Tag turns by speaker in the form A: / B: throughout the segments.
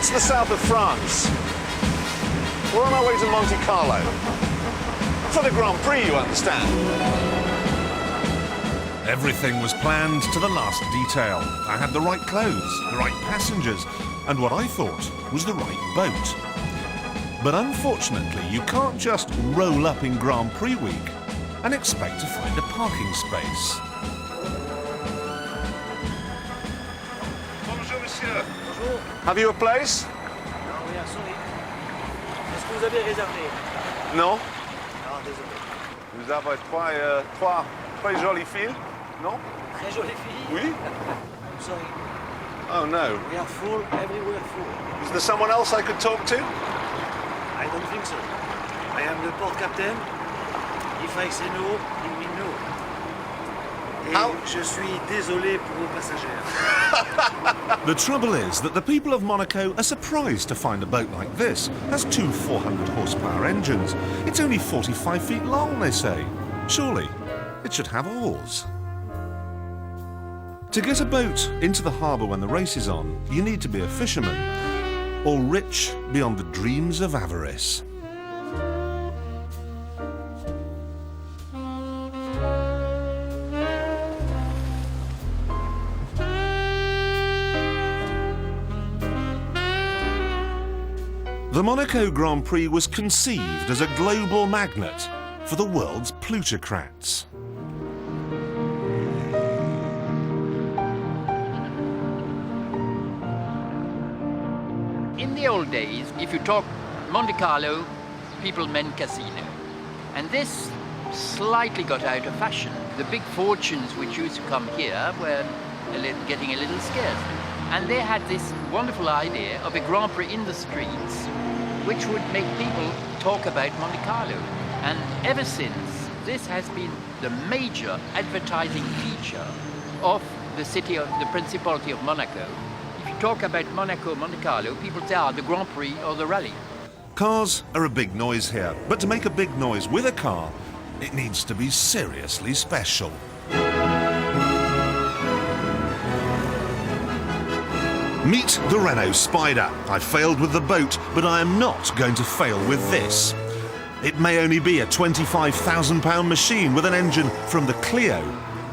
A: That's the south of France. We're on our way to Monte Carlo. For the Grand Prix, you understand. Everything was planned to the last detail. I had the right clothes, the right passengers, and what I thought was the right boat. But unfortunately, you can't just roll up in Grand Prix week and expect to find a parking space. Bonjour, monsieur.
B: Bonjour.
A: Have you a place?
B: Non, oui, sorry. Est-ce que vous avez réservé?
A: Non.
B: Non, désolé.
A: Vous avez trois très jolies filles? Non?
B: Très jolie fille?
A: Oui?
B: I'm sorry.
A: Oh no.
B: We are full, everywhere full.
A: Is there someone else I could talk to?
B: I don't think so. I am the port captain. If I say no, it means no. Et
A: How?
B: je suis désolé pour vos passagers.
A: The trouble is that the people of Monaco are surprised to find a boat like this has two 400 horsepower engines. It's only 45 feet long, they say. Surely, it should have oars. To get a boat into the harbour when the race is on, you need to be a fisherman, or rich beyond the dreams of avarice. The Monaco Grand Prix was conceived as a global magnet for the world's plutocrats.
C: In the old days, if you talk Monte Carlo, people meant casino. And this slightly got out of fashion. The big fortunes which used to come here were getting a little scarce. And they had this wonderful idea of a Grand Prix in the streets, which would make people talk about Monte Carlo. And ever since, this has been the major advertising feature of the city of the Principality of Monaco. If you talk about Monaco, Monte Carlo, people say, the Grand Prix or the rally.
A: Cars are a big noise here, but to make a big noise with a car, it needs to be seriously special. Meet the Renault Spider. I failed with the boat, but I am not going to fail with this. It may only be a £25,000 machine with an engine from the Clio,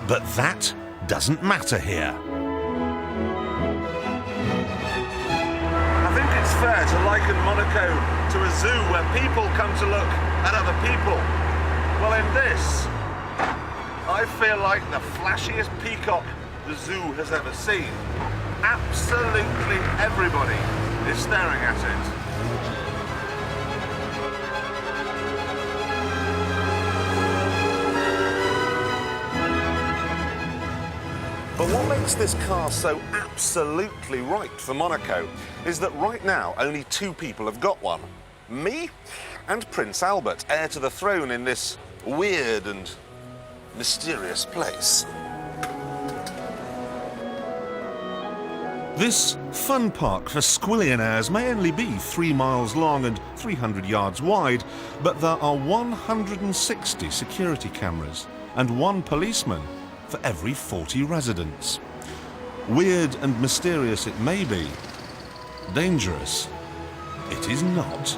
A: but that doesn't matter here. I think it's fair to liken Monaco to a zoo where people come to look at other people. Well, in this, I feel like the flashiest peacock the zoo has ever seen. Absolutely everybody is staring at it. But what makes this car so absolutely right for Monaco is that right now only two people have got one. Me and Prince Albert, heir to the throne in this weird and mysterious place. This fun park for squillionaires may only be 3 miles long and 300 yards wide, but there are 160 security cameras and 1 policeman for every 40 residents. Weird and mysterious it may be, dangerous it is not.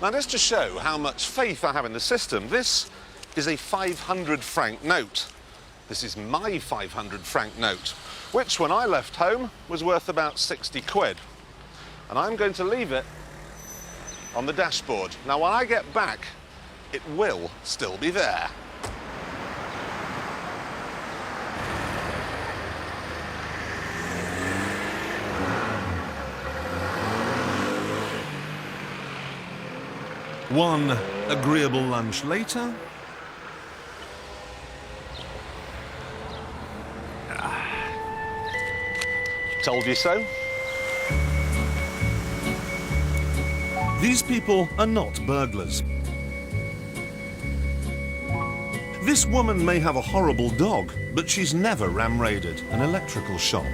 A: Now, just to show how much faith I have in the system, this is a 500 franc note. This is my 500 franc note, which when I left home was worth about 60 quid. And I'm going to leave it on the dashboard. Now, when I get back, it will still be there. One agreeable lunch later. Told you so. These people are not burglars. This woman may have a horrible dog, but she's never ram-raided an electrical shop.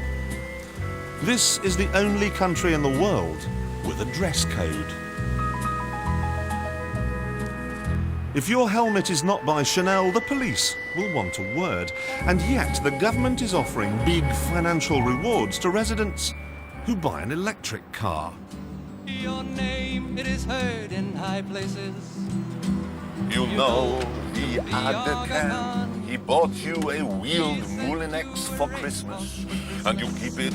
A: This is the only country in the world with a dress code. If your helmet is not by Chanel, the police will want a word. And yet the government is offering big financial rewards to residents who buy an electric car.
D: Your name, it is heard in high places.
A: You know, the other can. He bought you a wheeled Moulinex for Christmas, and you keep it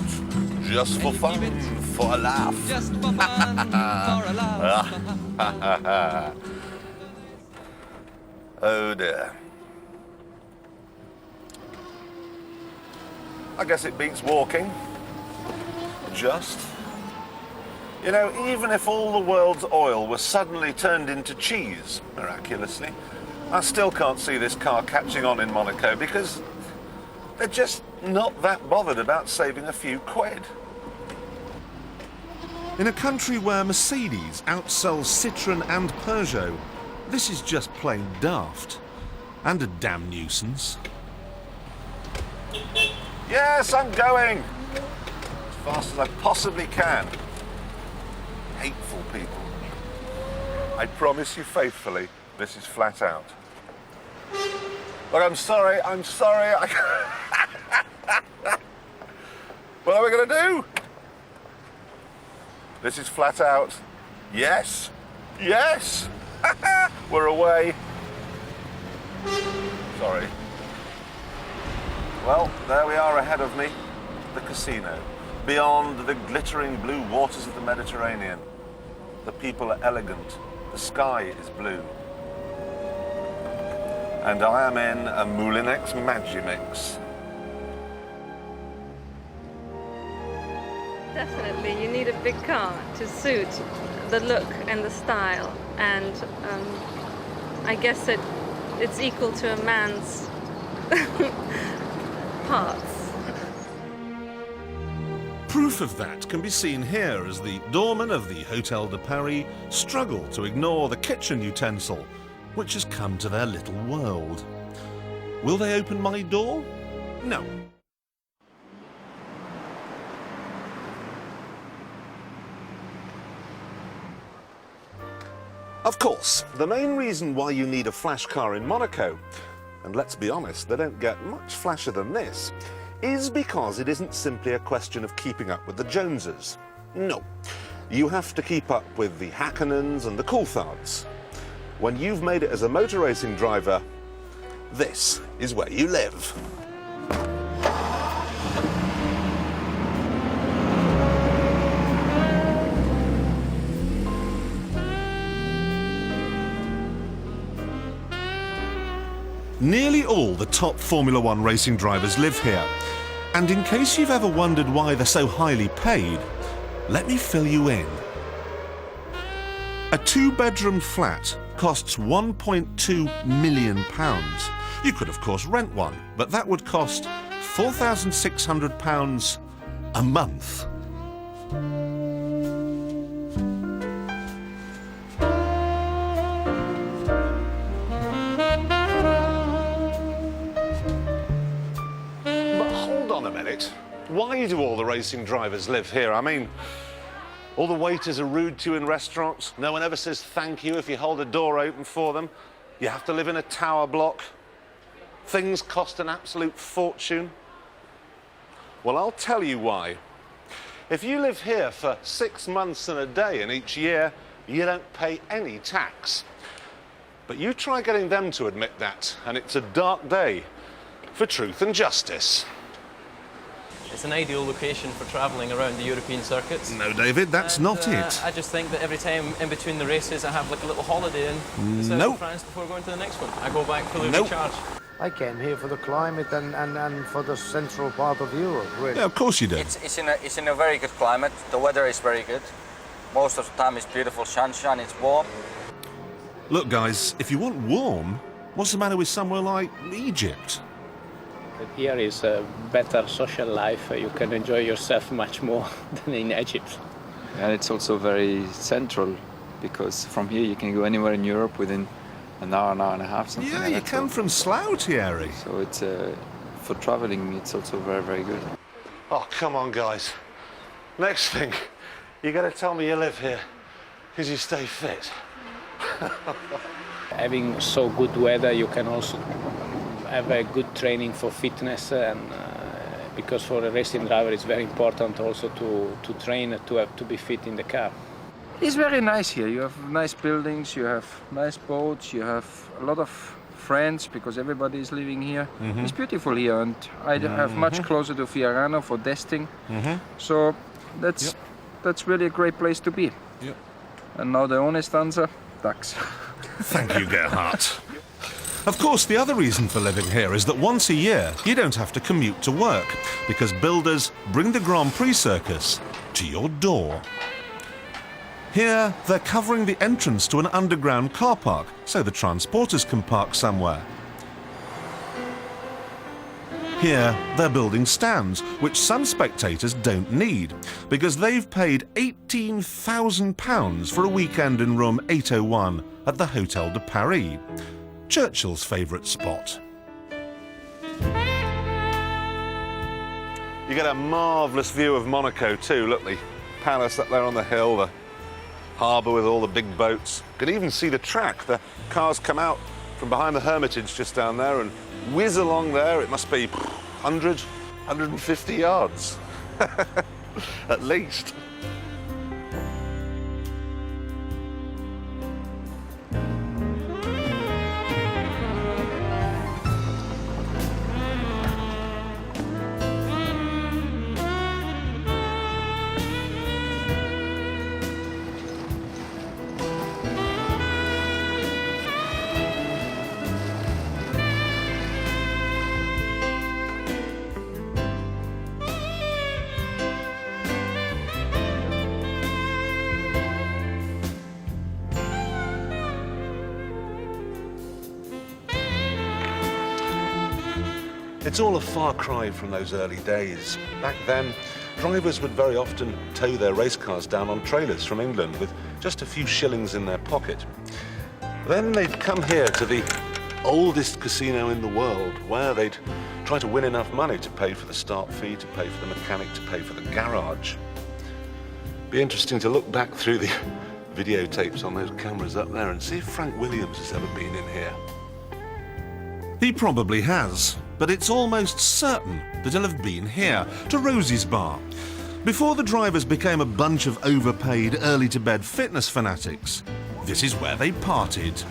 A: just for fun, for a laugh.
D: Just for fun, for a laugh.
A: Oh dear. I guess it beats walking. Just. You know, even if all the world's oil was suddenly turned into cheese, miraculously, I still can't see this car catching on in Monaco because they're just not that bothered about saving a few quid. In a country where Mercedes outsells Citroën and Peugeot, this is just plain daft. And a damn nuisance. Yes, I'm going! As fast as I possibly can. Hateful people. I promise you faithfully, this is flat out. Look, I'm sorry. What are we going to do? This is flat out. Yes. We're away. Sorry. Well, there we are ahead of me. The casino. Beyond the glittering blue waters of the Mediterranean. The people are elegant. The sky is blue. And I am in a Moulinex Magimix.
E: Definitely, you need a big car to suit the look and the style, and I guess it's equal to a man's parts.
A: Proof of that can be seen here as the doorman of the Hotel de Paris struggle to ignore the kitchen utensil, which has come to their little world. Will they open my door? No. Of course, the main reason why you need a flash car in Monaco, and let's be honest, they don't get much flasher than this, is because it isn't simply a question of keeping up with the Joneses. No, you have to keep up with the Hackenens and the Coulthards. When you've made it as a motor racing driver, this is where you live. Nearly all the top Formula One racing drivers live here. And in case you've ever wondered why they're so highly paid, let me fill you in. A two-bedroom flat costs £1.2 million. You could, of course, rent one, but that would cost £4,600 a month. Why do all the racing drivers live here? I mean, all the waiters are rude to you in restaurants. No one ever says thank you if you hold a door open for them. You have to live in a tower block. Things cost an absolute fortune. Well, I'll tell you why. If you live here for 6 months and a day in each year, you don't pay any tax. But you try getting them to admit that, and it's a dark day for truth and justice.
F: It's an ideal location for travelling around the European circuits.
A: No, David, that's not it.
F: I just think that every time in between the races I have like a little holiday in the south of France before going to the next one. I go back fully recharged.
G: I came here for the climate and for the central part of Europe, really.
A: Yeah, of course you do.
H: It's in a very good climate. The weather is very good. Most of the time it's beautiful sunshine, it's warm.
A: Look, guys, if you want warm, what's the matter with somewhere like Egypt?
I: Here is a better social life. You can enjoy yourself much more than in Egypt.
J: And it's also very central, because from here you can go anywhere in Europe within an hour and a half, something like that.
A: Yeah, you come from Slough, Thierry.
J: So it's, for traveling, it's also very, very good.
A: Oh, come on, guys. Next thing, you got to tell me you live here because you stay fit.
I: Having so good weather, you can also have a good training for fitness, and because for a racing driver it's very important also to train to be fit in the car.
J: It's very nice here. You have nice buildings, you have nice boats, you have a lot of friends because everybody is living here. It's beautiful here, and I have much closer to Fiorano for testing. So that's really a great place to be.
A: Yep.
J: And now the honest answer, ducks.
A: Thank you, Gerhard. Of course, the other reason for living here is that once a year you don't have to commute to work because builders bring the Grand Prix circus to your door. Here, they're covering the entrance to an underground car park so the transporters can park somewhere. Here, they're building stands, which some spectators don't need, because they've paid £18,000 for a weekend in room 801 at the Hotel de Paris, Churchill's favourite spot. You get a marvellous view of Monaco too. Look, the palace up there on the hill, the harbour with all the big boats. You can even see the track. The cars come out from behind the Hermitage just down there and whiz along there. It must be 100, 150 yards, at least. It's all a far cry from those early days. Back then, drivers would very often tow their race cars down on trailers from England with just a few shillings in their pocket. Then they'd come here to the oldest casino in the world, where they'd try to win enough money to pay for the start fee, to pay for the mechanic, to pay for the garage. Be interesting to look back through the videotapes on those cameras up there and see if Frank Williams has ever been in here. He probably has, but it's almost certain that he'll have been here, to Rosie's Bar, before the drivers became a bunch of overpaid, early-to-bed fitness fanatics. This is where they partied.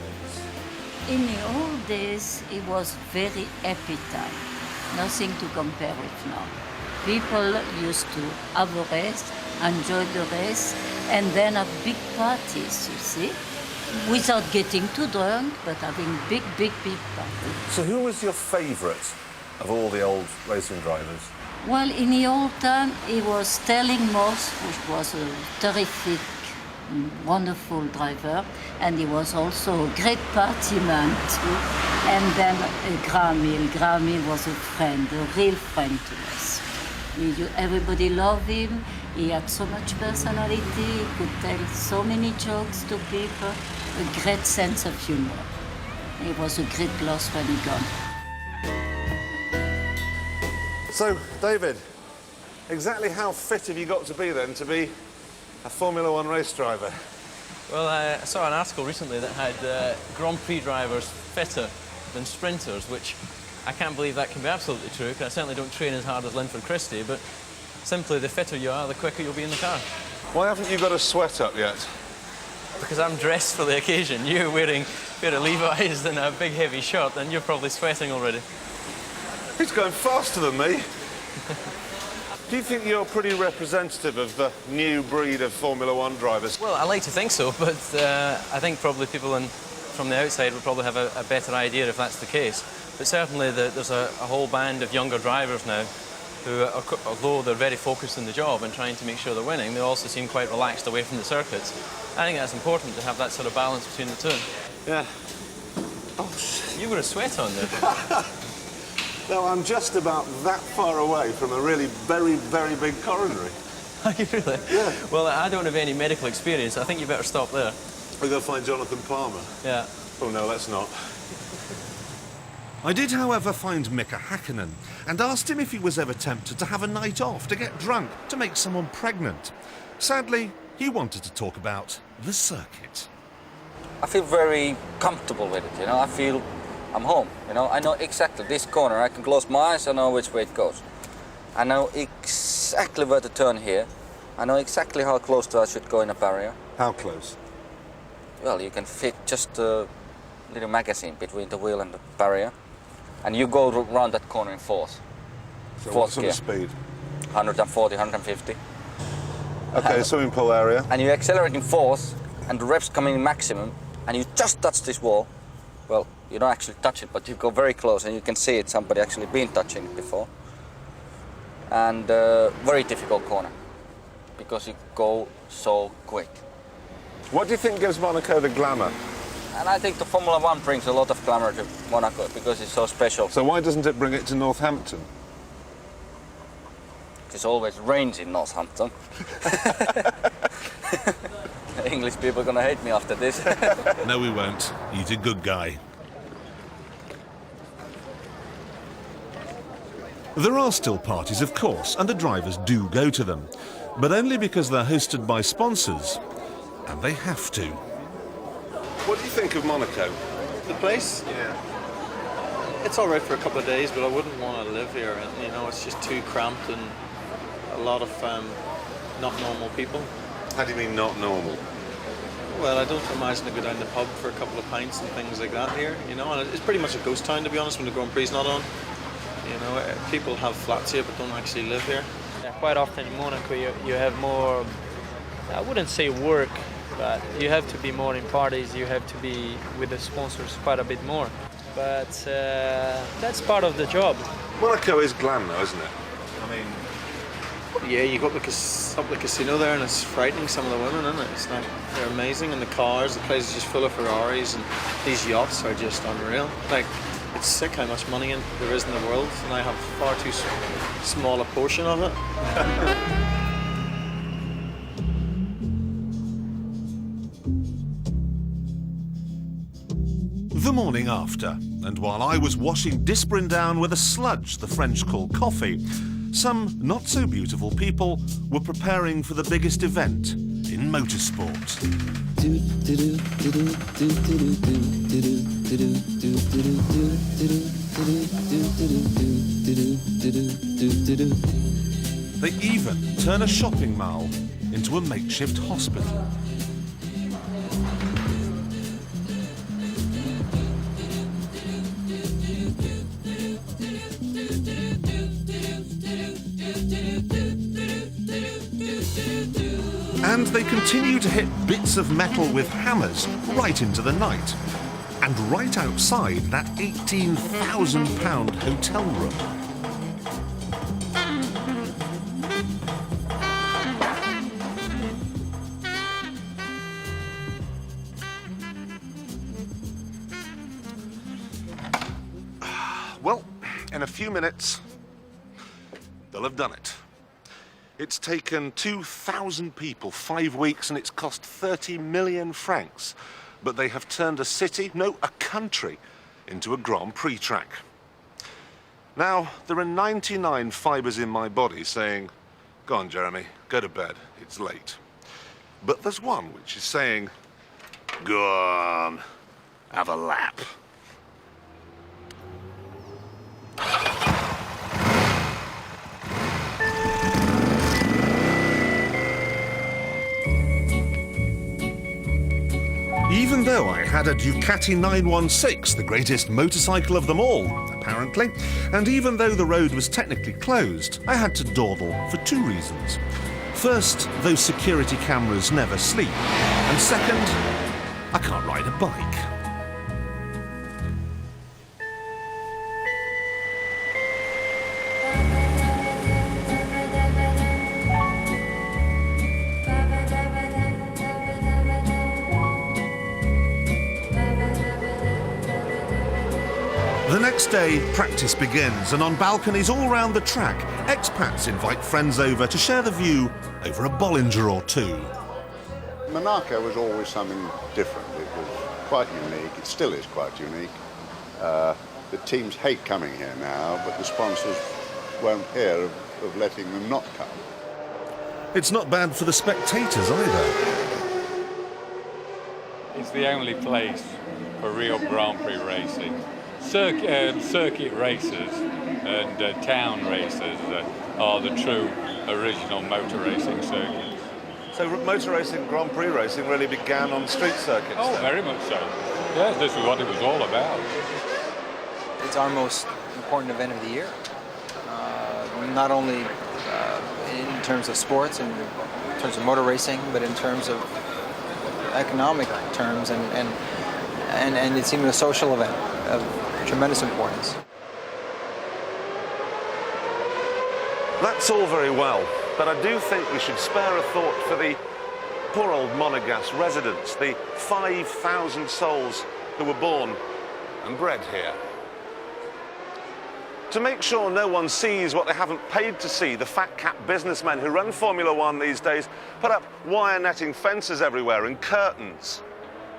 K: In the old days, it was very happy time. Nothing to compare with now. People used to have a race, enjoy the race, and then have big parties, you see? Without getting too drunk, but having big parties.
A: So who was your favourite of all the old racing drivers?
K: Well, in the old time, it was Sterling Moss, which was a terrific, wonderful driver, and he was also a great party man too. And then Graham Hill. Graham Hill was a friend, a real friend to us. Everybody loved him. He had so much personality. He could tell so many jokes to people. A great sense of humor. It was a great loss when he gone.
A: So, David, exactly how fit have you got to be then to be a Formula One race driver?
F: Well, I saw an article recently that had Grand Prix drivers fitter than sprinters, which I can't believe that can be absolutely true, because I certainly don't train as hard as Linford Christie, but simply the fitter you are, the quicker you'll be in the car.
A: Why haven't you got a sweat up yet?
F: Because I'm dressed for the occasion. You're wearing a pair of Levi's and a big heavy shirt, and you're probably sweating already.
A: He's going faster than me. Do you think you're pretty representative of the new breed of Formula One drivers?
F: Well, I like to think so, but I think probably people from the outside would probably have a better idea if that's the case. But certainly there's a whole band of younger drivers now who, although they're very focused on the job and trying to make sure they're winning, they also seem quite relaxed away from the circuits. I think that's important to have that sort of balance between the two.
A: Yeah.
F: Oh, you got a sweat on there.
A: No, I'm just about that far away from a really very, very big coronary.
F: Are you really?
A: Yeah.
F: Well, I don't have any medical experience. I think you better stop there.
A: We're going to find Jonathan Palmer.
F: Yeah.
A: Oh, no, let's not. I did, however, find Mika Hakkinen and asked him if he was ever tempted to have a night off, to get drunk, to make someone pregnant. Sadly, he wanted to talk about the circuit.
H: I feel very comfortable with it, you know. I feel I'm home, you know. I know exactly this corner. I can close my eyes, I know which way it goes. I know exactly where to turn here. I know exactly how close I should go in a barrier.
A: How close?
H: Well, you can fit just a little magazine between the wheel and the barrier. And you go around that corner in fourth.
A: So
H: fourth
A: what sort
H: gear.
A: of speed?
H: 140, 150.
A: Okay, swimming pool area.
H: And you accelerate in fourth, and the revs coming in maximum, and you just touch this wall. Well, you don't actually touch it, but you go very close, and you can see it. Somebody actually been touching it before. And very difficult corner, because you go so quick.
A: What do you think gives Monaco the glamour?
H: And I think the Formula One brings a lot of glamour to Monaco, because it's so special.
A: So why doesn't it bring it to Northampton?
H: It always rains in Northampton. English people are gonna hate me after this.
A: No, we won't. He's a good guy. There are still parties, of course, and the drivers do go to them, but only because they're hosted by sponsors, and they have to. What do you think of Monaco?
L: The place?
A: Yeah.
L: It's all right for a couple of days, but I wouldn't want to live here. And, you know, it's just too cramped and a lot of not normal people.
A: How do you mean not normal?
L: Well, I don't imagine to go down the pub for a couple of pints and things like that here, you know. And it's pretty much a ghost town, to be honest, when the Grand Prix is not on. You know, people have flats here but don't actually live here.
M: Yeah, quite often in Monaco you have more, I wouldn't say work, but you have to be more in parties, you have to be with the sponsors quite a bit more. But that's part of the job.
A: Monaco is glam though, isn't it?
L: I mean, yeah, you go up the casino there and it's frightening, some of the women, isn't it? It's like, they're amazing, and the cars, the place is just full of Ferraris, and these yachts are just unreal. Like, it's sick how much money there is in the world, and I have far too small a portion of it.
A: The morning after, and while I was washing Disprin down with a sludge the French call coffee, some not-so-beautiful people were preparing for the biggest event in motorsport. They even turn a shopping mall into a makeshift hospital. And they continue to hit bits of metal with hammers right into the night. And right outside that £18,000 hotel room. Well, in a few minutes, they'll have done it. It's taken 2,000 people, 5 weeks, and it's cost 30 million francs. But they have turned a city, no, a country, into a Grand Prix track. Now, there are 99 fibres in my body saying, go on, Jeremy, go to bed, it's late. But there's one which is saying, go on, have a lap. Even though I had a Ducati 916, the greatest motorcycle of them all, apparently, and even though the road was technically closed, I had to dawdle for 2 reasons. First, those security cameras never sleep, and second, I can't ride a bike. The next day, practice begins, and on balconies all round the track, expats invite friends over to share the view over a Bollinger or two.
N: Monaco was always something different. It was quite unique. It still is quite unique. The teams hate coming here now, but the sponsors won't hear of letting them not come.
A: It's not bad for the spectators either.
O: It's the only place for real Grand Prix racing. Circuit racers and town racers are the true original motor racing circuits.
A: So motor racing, Grand Prix racing really began on street circuits?
O: Oh,
A: then?
O: very much so. Yes, this is what it was all about.
P: It's our most important event of the year. Not only in terms of sports and in terms of motor racing, but in terms of economic terms, and it's even a social event of tremendous importance.
A: That's all very well, but I do think we should spare a thought for the poor old Monegasque residents, the 5,000 souls who were born and bred here. To make sure no one sees what they haven't paid to see, the fat-cap businessmen who run Formula One these days put up wire netting fences everywhere and curtains.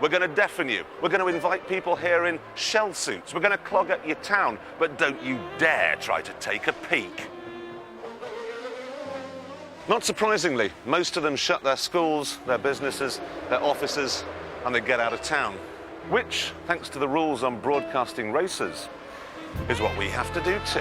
A: We're going to deafen you. We're going to invite people here in shell suits. We're going to clog up your town, but don't you dare try to take a peek. Not surprisingly, most of them shut their schools, their businesses, their offices, and they get out of town, which, thanks to the rules on broadcasting races, is what we have to do too.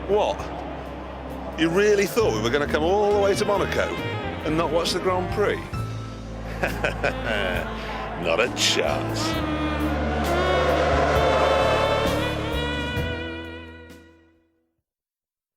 A: What? You really thought we were going to come all the way to Monaco and not watch the Grand Prix? Not a chance.